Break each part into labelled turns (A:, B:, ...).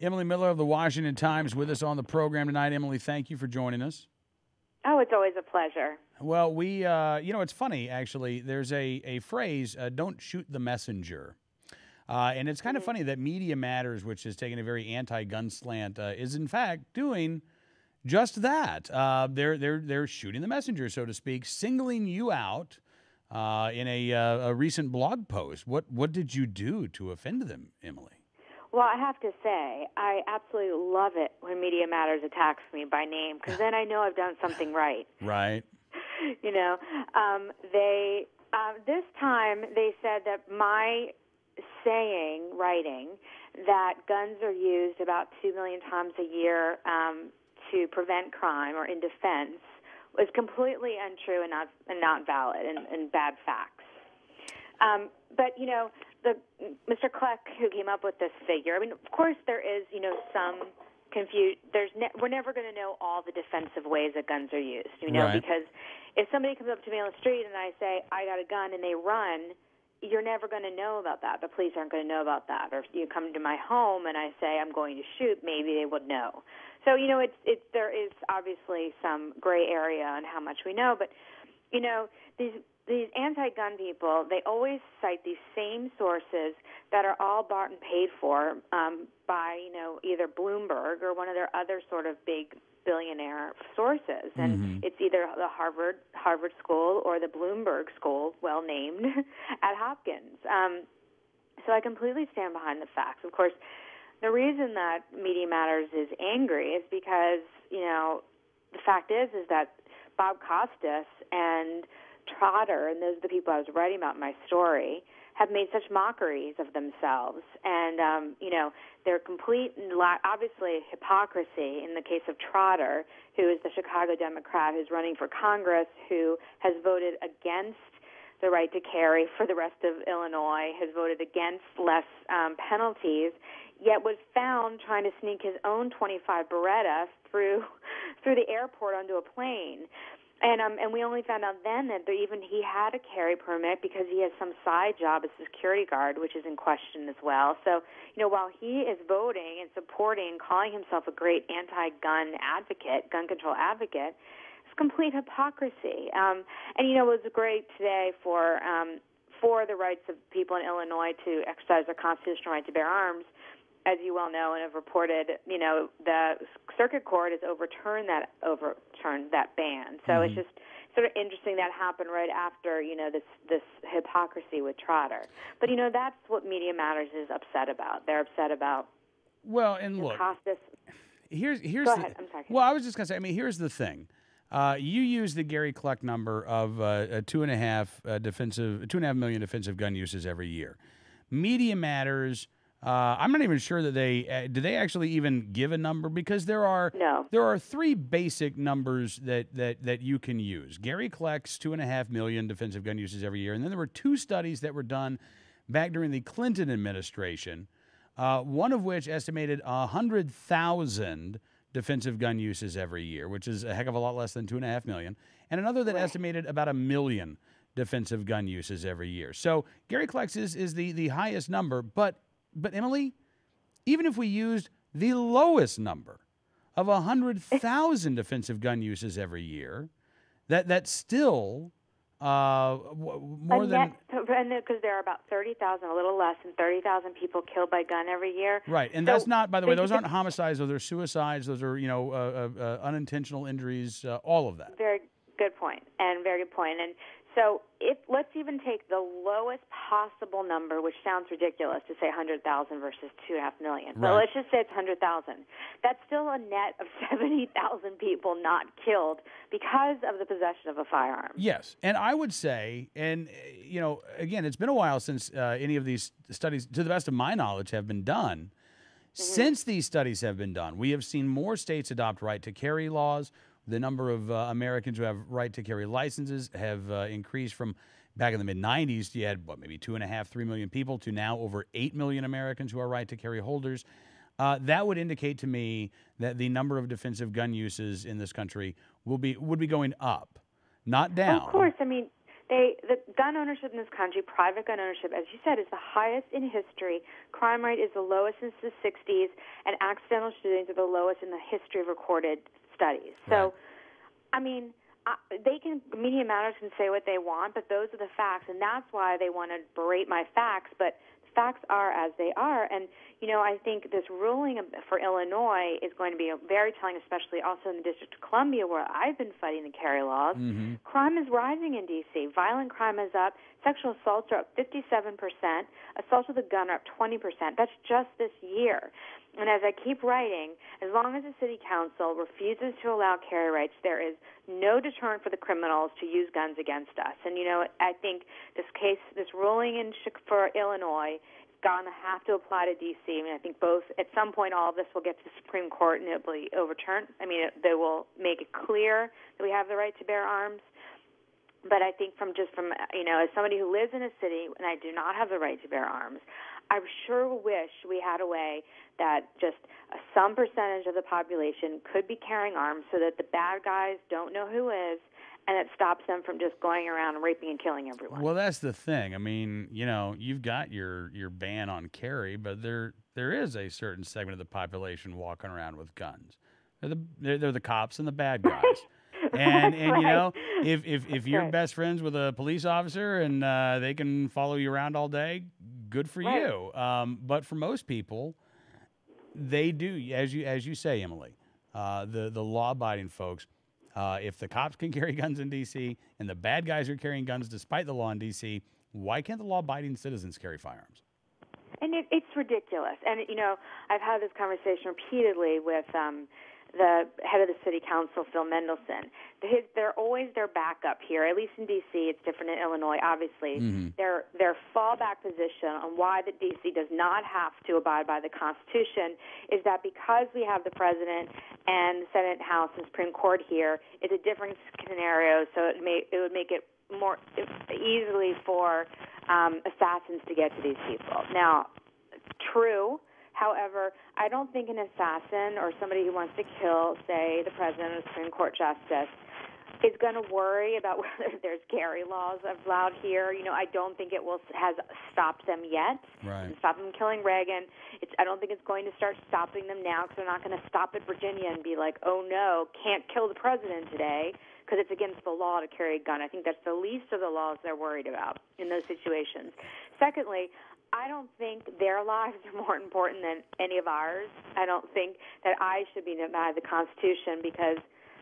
A: Emily Miller of the Washington Times with us on the program tonight. Emily, thank you for joining us.
B: Oh, it's always a pleasure.
A: Well, it's funny, actually. There's a phrase, don't shoot the messenger. And it's kind of funny that Media Matters, which is taking a very anti-gun slant, is in fact doing just that. They're shooting the messenger, so to speak, singling you out in a recent blog post. What did you do to offend them, Emily?
B: Well, I have to say, I absolutely love it when Media Matters attacks me by name, because then I know I've done something right.
A: Right.
B: You know, this time they said that my writing that guns are used about 2 million times a year to prevent crime or in defense was completely untrue and not valid and bad facts. But, you know, Mr. Kleck, who came up with this figure, I mean, of course there is, some confusion. We're never going to know all the defensive ways that guns are used,
A: Right.
B: because if somebody comes up to me on the street and I say, I got a gun, and they run, you're never going to know about that. The police aren't going to know about that. Or if you come to my home and I say I'm going to shoot, maybe they would know. So, there is obviously some gray area on how much we know, but, these anti-gun people, they always cite these same sources that are all bought and paid for by, either Bloomberg or one of their other sort of big billionaire sources. And it's either the Harvard School or the Bloomberg School, well named, at Hopkins. So I completely stand behind the facts. Of course, the reason that Media Matters is angry is because, the fact is that Bob Costas and Trotter, and those are the people I was writing about in my story, have made such mockeries of themselves. And, they're complete, obviously, hypocrisy in the case of Trotter, who is the Chicago Democrat who's running for Congress, who has voted against the right to carry for the rest of Illinois, has voted against less penalties, yet was found trying to sneak his own .25 Beretta through the airport onto a plane. And we only found out then that he had a carry permit because he has some side job as a security guard, which is in question as well. So, while he is voting and supporting, calling himself a great anti-gun advocate, gun control advocate, it's complete hypocrisy. It was great today for the rights of people in Illinois to exercise their constitutional right to bear arms. As you well know and have reported, the circuit court has overturned that ban. So it's just sort of interesting that happened right after, this hypocrisy with Trotter. But, that's what Media Matters is upset about. They're upset about.
A: Well, and look,
B: Costas.
A: here's
B: Go ahead. I'm sorry.
A: Well, I was just going to say, here's the thing. You use the Gary Kleck number of 2.5 million defensive gun uses every year. Media Matters. I'm not even sure that do they actually even give a number, because there are three basic numbers that you can use. Gary Kleck's 2.5 million defensive gun uses every year, and then there were two studies that were done back during the Clinton administration, one of which estimated 100,000 defensive gun uses every year, which is a heck of a lot less than 2.5 million, and another that estimated about 1 million defensive gun uses every year. So Gary Kleck's is the highest number, But Emily, even if we used the lowest number of 100,000 defensive gun uses every year, that's still more than...
B: Because there are about 30,000, a little less than 30,000 people killed by gun every year.
A: Right, and that's not, by the way, those aren't homicides, those are suicides, those are, unintentional injuries, all of that.
B: Very good point, and very good point. And so let's even take the lowest possible number, which sounds ridiculous to say 100,000 versus 2.5 million. But let's just say it's 100,000. That's still a net of 70,000 people not killed because of the possession of a firearm.
A: Yes, and I would say, and again, it's been a while since any of these studies, to the best of my knowledge, have been done. Since these studies have been done, we have seen more states adopt right to carry laws. The number of Americans who have right to carry licenses have increased from back in the mid-'90s. You had, maybe 2.5, 3 million people to now over 8 million Americans who are right to carry holders. That would indicate to me that the number of defensive gun uses in this country would be going up, not down.
B: Of course. The gun ownership in this country, private gun ownership, as you said, is the highest in history. Crime rate is the lowest since the 60s, and accidental shootings are the lowest in the history of recorded studies.
A: Right.
B: So, I mean, Media Matters can say what they want, but those are the facts, and that's why they want to berate my facts. But facts are as they are. And, I think this ruling for Illinois is going to be very telling, especially also in the District of Columbia, where I've been fighting the carry laws.
A: Mm-hmm.
B: Crime is rising in D.C. Violent crime is up. Sexual assaults are up 57%. Assaults with a gun are up 20%. That's just this year. And as I keep writing, as long as the city council refuses to allow carry rights, there is no deterrent for the criminals to use guns against us. And, I think this ruling for Illinois is going to have to apply to D.C. I mean, I think at some point, all of this will get to the Supreme Court and it will be overturned. I mean, they will make it clear that we have the right to bear arms. But I think as somebody who lives in a city and I do not have the right to bear arms, I sure wish we had a way that just some percentage of the population could be carrying arms so that the bad guys don't know who is, and it stops them from just going around and raping and killing everyone.
A: Well, that's the thing. I mean, you've got your ban on carry, but there is a certain segment of the population walking around with guns. They're the cops and the bad guys. And
B: right.
A: If you're best friends with a police officer and they can follow you around all day, good for
B: right.
A: you. But for most people, they do, as you say, Emily, the law-abiding folks. If the cops can carry guns in D.C. and the bad guys are carrying guns despite the law in D.C., why can't the law-abiding citizens carry firearms?
B: And it's ridiculous. And I've had this conversation repeatedly with the head of the city council, Phil Mendelson. They're always their backup here. At least in D.C., it's different in Illinois, obviously.
A: Mm-hmm.
B: Their fallback position on why the D.C. does not have to abide by the Constitution is that because we have the president and the Senate, House, and Supreme Court here, it's a different scenario, so it would make it more easily for assassins to get to these people. Now, true. However, I don't think an assassin or somebody who wants to kill, say, the president or the Supreme Court justice is going to worry about whether there's carry laws allowed here. I don't think it has stopped them yet.
A: Right.
B: It's stopped them killing Reagan. I don't think it's going to start stopping them now because they're not going to stop at Virginia and be like, oh, no, can't kill the president today because it's against the law to carry a gun. I think that's the least of the laws they're worried about in those situations. Secondly, I don't think their lives are more important than any of ours. I don't think that I should be denied the Constitution because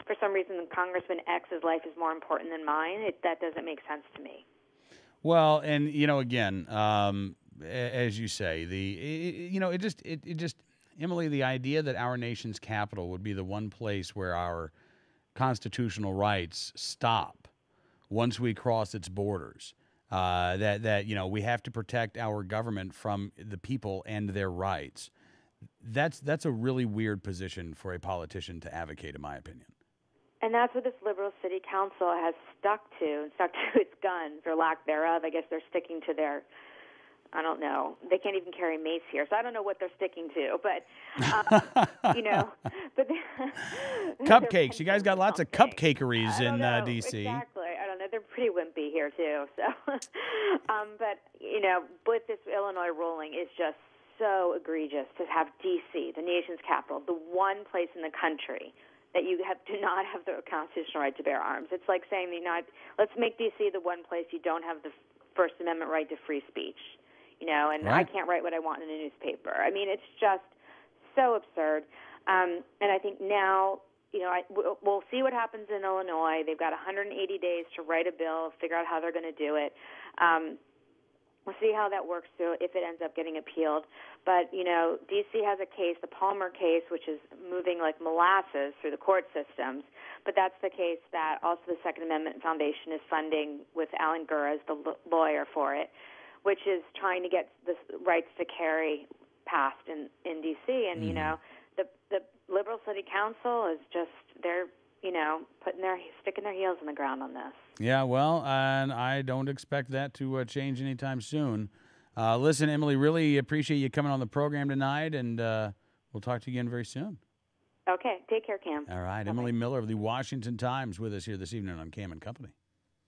B: for some reason Congressman X's life is more important than mine. That doesn't make sense to me.
A: Well, and again, as you say, it just Emily, the idea that our nation's capital would be the one place where our constitutional rights stop once we cross its borders. That we have to protect our government from the people and their rights. That's a really weird position for a politician to advocate, in my opinion.
B: And that's what this liberal city council has stuck to its guns, or lack thereof. I guess they're sticking to their, I don't know. They can't even carry mace here, so I don't know what they're sticking to. But, but
A: cupcakes. You guys got lots of cupcakeries in D.C.
B: Exactly. I don't know. They're pretty wimpy here, too. So, but, with this Illinois ruling, it's just so egregious to have D.C., the nation's capital, the one place in the country that you do not have the constitutional right to bear arms. It's like saying let's make D.C. the one place you don't have the First Amendment right to free speech, and
A: right.
B: I can't write what I want in a newspaper. I mean, it's just so absurd. And I think now, we'll see what happens in Illinois. They've got 180 days to write a bill, figure out how they're going to do it. We'll see how that works through if it ends up getting appealed. But, D.C. has a case, the Palmer case, which is moving like molasses through the court systems. But that's the case that also the Second Amendment Foundation is funding with Alan Gura as the lawyer for it, which is trying to get the rights to carry passed in D.C. And, the liberal city council is just, they're, sticking their heels in the ground on this.
A: Yeah, well, and I don't expect that to change anytime soon. Listen, Emily, really appreciate you coming on the program tonight, and we'll talk to you again very soon.
B: Okay, take care, Cam.
A: All right,
B: Bye-bye.
A: Emily Miller of the Washington Times with us here this evening on Cam and Company.